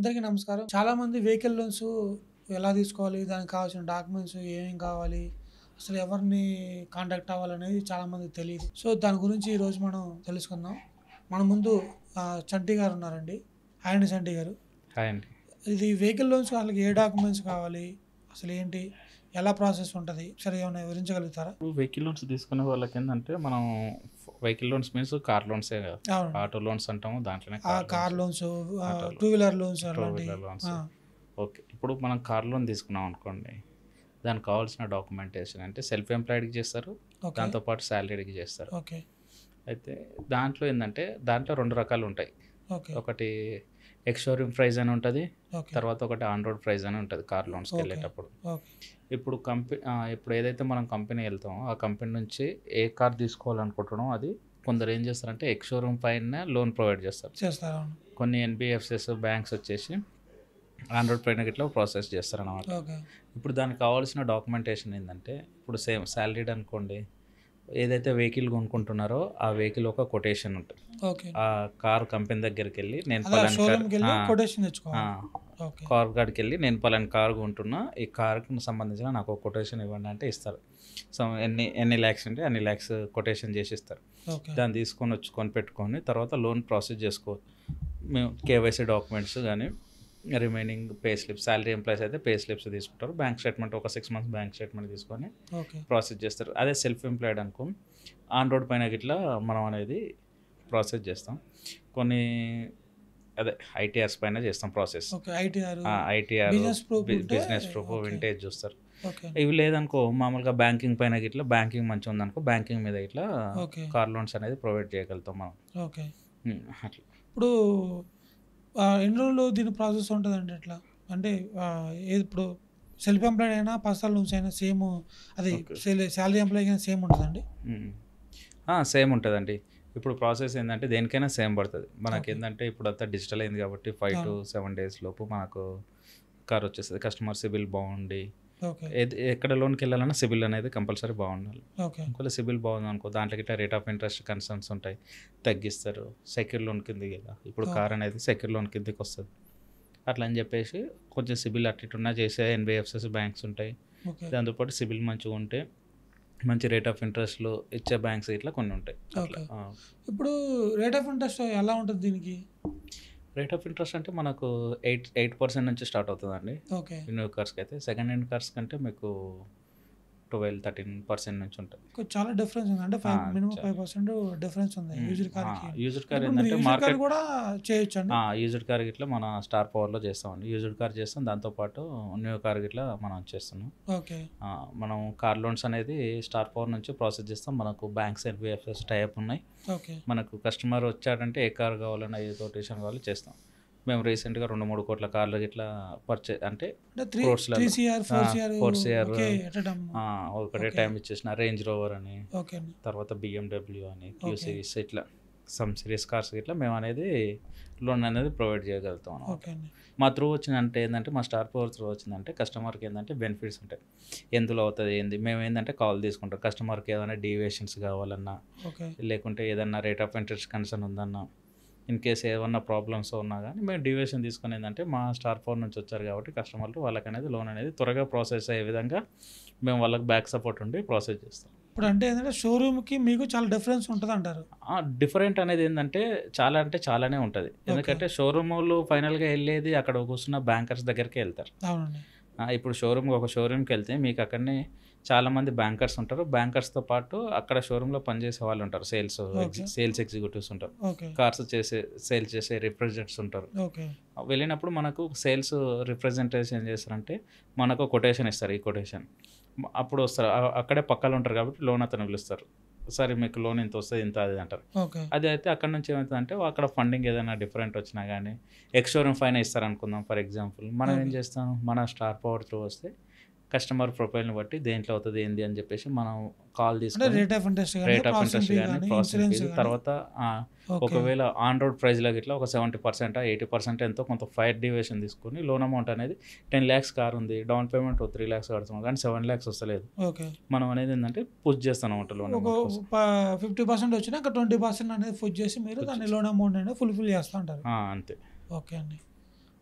అందరికీ నమస్కారం. చాలామంది వెహికల్ లోన్స్ ఎలా తీసుకోవాలి? దానికి కావాల్సిన డాక్యుమెంట్స్ ఏమేం కావాలి? అసలు ఎవరిని కాంటాక్ట్ అవ్వాలనేది చాలామందికి తెలీదు. సో, దాని గురించి ఈరోజు మనం తెలుసుకుందాం. మన ముందు చంటి గారు ఉన్నారండి. హాయ్ అండి చంటి గారు. హాయ్ అండి. ఇది వెహికల్ లోన్స్ వాళ్ళకి ఏ డాక్యుమెంట్స్ కావాలి? అసలు ఏంటి? ఎలా ప్రాసెస్ ఉంటది? ఒకసారి ఏమైనా వివరించగలుగుతారా? వెహికల్ లోన్స్ తీసుకునే వాళ్ళకేందంటే మనం వెహికల్ లోన్స్ మీన్స్ కార్ లోన్సే కదా! అవునండి. ఆటో లోన్స్ అంటాము. దాంట్లోనే car loans, auto two wheeler loans two అలాంటివి. Wheeler loans. ఓకే. ఇప్పుడు మనం కార్ లోన్ తీసుకున్నాం అనుకోండి. దానికి కావాల్సిన డాక్యుమెంటేషన్ అంటే సెల్ఫ్ ఎంప్లాయిడ్‌కి చేస్తారు. ఓకే. దాంతో పాటు సాలరీడ్‌కి చేస్తారు. ఓకే. అయితే దాంట్లో ఏందంటే దాంట్లో 2 రకాలు ఉంటాయి. ఓకే. ఒకటి ఎక్స్ షోరూమ్ ప్రైస్ అని ఉంటది. ఓకే. తర్వాత ఒకటి ఆన్ రోడ్ ప్రైస్ అని ఉంటది కార్ లోన్స్‌కి ఓకే. వెళ్ళేటప్పుడు. ఓకే. ఇప్పుడు ఏదైతే మనం కంపెనీ వెళ్తామో ఆ కంపెనీ నుంచి ఏ కార్ తీసుకోవాలనుకుంటున్నామో అది కొందరు ఏం చేస్తారంటే ఎక్స్ షోరూమ్ పైన లోన్ ప్రొవైడ్ చేస్తారు. చేస్తారు. అవును. కొన్ని ఎన్బిఎఫ్సిస్ బ్యాంక్స్ వచ్చేసి ఆన్ రోడ్ పైన ఇట్లా ప్రాసెస్ చేస్తారన్నమాట. ఓకే. ఇప్పుడు దానికి కావాల్సిన డాక్యుమెంటేషన్ ఏంటంటే ఇప్పుడు సేమ్ సాలరీడ్ అనుకోండి, ఏదైతే వెహికల్ కొనుక్కుంటున్నారో ఆ వెహికల్ ఒక కొటేషన్ ఉంటుంది. ఓకే. ఆ కార్ కంపెనీ దగ్గరికి వెళ్ళి నేను అదే పలానా షోరూమ్‌కి వెళ్ళి కొటేషన్ తెచ్చుకోవాలి. ఓకే. కార్ కాడికి వెళ్ళి నేను పలానా కార్ కొంటున్నా, ఈ కార్కి సంబంధించిన నాకు ఒక కొటేషన్ ఇవ్వండి అంటే ఇస్తారు. సో ఎన్ని ల్యాక్స్ ఉంటే అన్ని ల్యాక్స్ కొటేషన్ చేసి ఇస్తారు. ఓకే. దాన్ని తీసుకొని వచ్చుకొని పెట్టుకొని తర్వాత లోన్ ప్రాసెస్ చేసుకోవాలి. మేము కేవైసీ డాక్యుమెంట్స్ కానీ remaining pay slips, salary employees అయితే పే స్లిప్స్ తీసుకుంటారు. బ్యాంక్ స్టేట్మెంట్ ఒక 6 months బ్యాంక్ స్టేట్మెంట్ తీసుకొని ఓకే. ప్రాసెస్ చేస్తారు. అదే సెల్ఫ్ ఎంప్లాయిడ్ అనుకో ఆన్ రోడ్ పైన గిట్లా మనం అనేది ప్రాసెస్ చేస్తాం. కొన్ని అదే ఐటీఆర్స్ పైన చేస్తాం process. Okay. ITR, ITR business proof ఉంటే బిజినెస్ ప్రూఫ్, ఓకే. వింటేజ్ చూస్తారు. ఓకే. ఇవి లేదనుకో మామూలుగా బ్యాంకింగ్ పైన గిట్లా బ్యాంకింగ్ మంచిగా ఉందనుకో బ్యాంకింగ్ మీద ఇట్లా ఓకే. కార్ లోన్స్ అనేది ప్రొవైడ్ చేయగలుగుతాం మనం. ఓకే. అట్లా ఇప్పుడు ఎన్ని రోజులు దీని ప్రాసెస్ ఉంటదండి ఎట్లా? అంటే ఏది ఇప్పుడు సెల్ఫ్ ఎంప్లాయిడ్ అయినా, పర్సనల్ లోన్స్ అయినా సేమ్ అది ఓకే. సాలరీ ఎంప్లాయీ అయినా సేమ్ ఉంటదండి? సేమ్ ఉంటుందండి. ఇప్పుడు ప్రాసెస్ ఏంటంటే దేనికైనా సేమ్ పడుతుంది. మనకి ఓకే. ఏంటంటే ఇప్పుడు అంతా డిజిటల్ అయింది కాబట్టి 5 to 7 days లోపు మనకు కార్ వచ్చేస్తుంది. కస్టమర్ సిబిల్ బాగుండి ఓకే. ఎక్కడ లోన్కి వెళ్ళాలన్నా సిబిల్ అనేది కంపల్సరీ బాగుండాలి. ఓకే. ఒకవేళ సిబిల్ బాగుంది అనుకో దాంట్లో గిట్లా రేట్ ఆఫ్ ఇంట్రెస్ట్ కన్సర్న్స్ ఉంటాయి, తగ్గిస్తారు. సెక్యూర్ లోన్ కిందకి కదా ఇప్పుడు ఓకే. కార్ అనేది సెక్యూర్ లోన్ కిందకి వస్తుంది. అట్లా అని చెప్పేసి కొంచెం సిబిల్ అటు ఇటున్నా చేసే ఎన్బిఎఫ్సిస్ బ్యాంక్స్ ఉంటాయి. ఓకే. దాంతోపాటు సిబిల్ మంచిగా ఉంటే మంచి రేట్ ఆఫ్ ఇంట్రెస్ట్లో ఇచ్చే బ్యాంక్స్ ఇట్లా కొన్ని ఉంటాయి. అట్లా ఓకే. ఇప్పుడు రేట్ ఆఫ్ ఇంట్రెస్ట్ ఎలా ఉంటుంది దీనికి? రేట్ ఆఫ్ ఇంట్రెస్ట్ అంటే మనకు 8% నుంచి స్టార్ట్ అవుతుందండి ఓకే. న్యూ కార్స్కి. అయితే సెకండ్ హ్యాండ్ కార్స్ కంటే మీకు 12-13% నుంచి ఉంటుంది. చాలా డిఫరెన్స్ ఉంది. అంటే మినిమం 5% డిఫరెన్స్ ఉంది యూజ్డ్ కార్కి. యూజ్డ్ కార్ ఇప్పుడు మీరు ఏంటంటే యూజ్డ్ కార్ మార్కెట్ కూడా చేయొచ్చండి? యూజ్డ్ కార్ గిట్లా మన స్టార్ పవర్లో చేస్తామండి. యూజ్డ్ కార్ చేస్తాం, దాంతోపాటు న్యూ కార్ గిట్లా మనం చేస్తున్నాం. ఓకే. మనం కార్ లోన్స్ అనేది స్టార్ పవర్ నుంచి ప్రాసెస్ చేస్తాం. మనకు బ్యాంక్స్, ఎన్బిఎఫ్సిస్ టైప్ ఉన్నాయి. ఓకే. మనకు కస్టమర్ వచ్చాడంటే ఏ కార్ కావాలన్నా ఏ కొటేషన్ కావాలి చేస్తాం. మేము రీసెంట్గా 2-3 కోట్ల కార్లు ఇట్లా పర్చేజ్ అంటే అంటే 3 CR 4 CR CR ఒకటే ఓకే. టైం ఇచ్చేసిన రేంజ్ రోవర్ అని, ఓకే అండి. తర్వాత BMW అని, ఓకే. క్యూ సిరీస్ ఇట్లా సమ్ సిరీస్ కార్స్ ఇట్లా మేము అనేది లోన్ అనేది ప్రొవైడ్ చేయగలుగుతాం అన్నమాట. ఓకే అండి. మా త్రూ వచ్చిందంటే ఏంటంటే మా స్టార్ పవర్ త్రూ వచ్చిందంటే కస్టమర్కి ఏంటంటే బెనిఫిట్స్ ఉంటాయి. ఎందులో అవుతుంది ఏంది మేము ఏంటంటే కాల్ తీసుకుంటాం. కస్టమర్కి ఏదైనా డీవియేషన్స్ కావాలన్నా, ఓకే. లేకుంటే ఏదన్నా రేట్ ఆఫ్ ఇంట్రెస్ట్ కన్సర్న్ ఉందన్నా, ఇన్ కేస్ ఏమన్నా ప్రాబ్లమ్స్ ఉన్నా కానీ మేము డివియేషన్ తీసుకుని ఏంటంటే మా స్టార్ పవర్ నుంచి వచ్చారు కాబట్టి కస్టమర్లు వాళ్ళకి అనేది లోన్ అనేది త్వరగా ప్రాసెస్ అయ్యే విధంగా మేము వాళ్ళకి బ్యాక్ సపోర్ట్ ఉండి ప్రాసెస్ చేస్తాం. ఇప్పుడు అంటే ఏంటంటే షోరూమ్కి మీకు చాలా డిఫరెన్స్ ఉంటుంది అంటారు? డిఫరెంట్ అనేది ఏంటంటే చాలా అంటే చాలానే ఉంటుంది. ఎందుకంటే షోరూమ్ వాళ్ళు ఫైనల్గా వెళ్ళేది అక్కడ కూర్చున్న బ్యాంకర్స్ దగ్గరికి వెళ్తారు. అవునండి. ఇప్పుడు ఒక షోరూమ్కి వెళ్తే మీకు అక్కడనే చాలామంది బ్యాంకర్స్ ఉంటారు. బ్యాంకర్స్తో పాటు అక్కడ షోరూంలో పనిచేసే వాళ్ళు ఉంటారు. సేల్స్ ఎగ్జిక్యూటివ్స్ ఉంటారు. ఓకే. కార్స్ సేల్ చేసే రిప్రజెంటేటివ్స్ ఉంటారు. ఓకే. వెళ్ళినప్పుడు మనకు సేల్స్ రిప్రజెంటేటివ్స్ ఏం చేస్తారంటే మనకు కొటేషన్ ఇస్తారు. ఈ కొటేషన్ అప్పుడు వస్తారు. అక్కడే పక్కన ఉంటారు కాబట్టి లోన్ అతను పిలుస్తారు. సరే మీకు లోన్ ఇంత వస్తుంది, ఇంత అది అంటారు. ఓకే. అది అయితే అక్కడ నుంచి ఏమవుతుందంటే అక్కడ ఫండింగ్ ఏదైనా డిఫరెంట్ వచ్చినా కానీ ఎక్స్ షోరూమ్ ఫైన్ ఇస్తారు అనుకుందాం ఫర్ ఎగ్జాంపుల్. మనం ఏం చేస్తాం, మన స్టార్ పవర్ త్రూ వస్తే కస్టమర్ ప్రొఫైల్ని బట్టి దేంట్లో అవుతుంది ఏంది అని చెప్పేసి మనం కాల్ తీసుకొని రేట్ ఆఫ్ ఇంట్రెస్ట్ కానీ ప్రాసెసింగ్ ఫీజు తర్వాత ఒకవేళ ఆన్ రోడ్ ప్రైస్లో ఇట్లా ఒక 70% 80% ఎంతో కొంత ఫైర్ డివియేషన్ తీసుకొని లోన్ అమౌంట్ అనేది 10 lakhs కార్ ఉంది, డౌన్ పేమెంట్ 3 lakhs కడుతున్నాం కానీ 7 lakhs వస్తలేదు. మనం అనేది ఏంటంటే పుష్ చేస్తాం అన్నమాట. లోన్ 50% వచ్చినా 20% అనేది పుష్ చేసి మీరు దాని లోన్ అమౌంట్ అనేది ఫుల్ఫిల్ చేస్తూ ఉంటారు. అంతే. ఓకే అండి.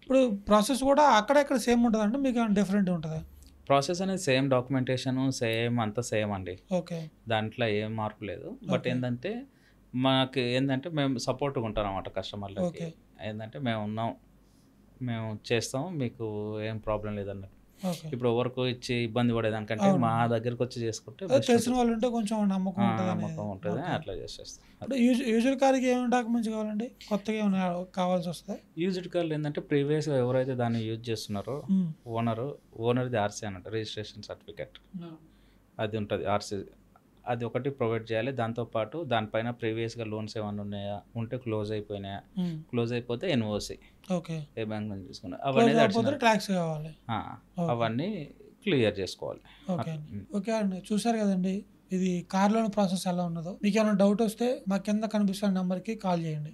ఇప్పుడు ప్రాసెస్ కూడా అక్కడెక్కడ సేమ్ ఉంటుందంటే మీకు ఏమైనా డిఫరెంట్ ఉంటుందా? ప్రాసెస్ అనేది సేమ్, డాక్యుమెంటేషన్ సేమ్, అంతా సేమ్ అండి. ఓకే. దాంట్లో ఏం మార్పు లేదు. బట్ ఏంటంటే మనకి ఏంటంటే మేము సపోర్ట్గా ఉంటాం అన్నమాట కస్టమర్లకి. ఓకే. ఏంటంటే మేము ఉన్నాం, మేము చేస్తాం, మీకు ఏం ప్రాబ్లం లేదన్నట్టు. ఓకే. ఇప్పుడు ఎవరికి ఇచ్చి ఇబ్బంది పడేదానికంటే అవును. మా దగ్గరికి వచ్చి చేసుకుంటే అదే తెలిసిన వాళ్ళు ఉంటే కొంచెం నమ్మకం ఉంటుంది నమ్మకం ఉంటుంది, అట్లా చేసేస్తాం. ఇప్పుడు యూజర్ కార్కి ఏమైనా డాక్యుమెంట్స్ కావాలండి? కొత్తగా ఏమైనా కావాల్సి వస్తుంది? యూజ్డ్ కార్లు ఏంటంటే ప్రీవియస్గా ఎవరైతే దాన్ని యూజ్ చేస్తున్నారో ఓనర్ది ఆర్సీ అన్నట్టు, రిజిస్ట్రేషన్ సర్టిఫికేట్ అది ఉంటుంది. ఆర్సీ అది ఒకటి ప్రొవైడ్ చేయాలి. దాంతోపాటు దానిపైన ప్రీవియస్గా లోన్స్ ఏమైనా ఉన్నాయా, ఉంటే క్లోజ్ అయిపోయినాయా, క్లోజ్ అయిపోతే ఎన్ఓసి ఓకే. ఏ బ్యాంక్ నుంచి తీసుకున్నా అవన్నీ ట్యాక్స్ కావాలి, అవన్నీ క్లియర్ చేసుకోవాలి. ఓకే అండి. ఓకే అండి, చూసారు కదండి ఇది కార్ లోన్ ప్రాసెస్ ఎలా ఉన్నదో. మీకు ఏమైనా డౌట్ వస్తే మా కింద కనిపిస్తున్న నెంబర్కి కాల్ చేయండి.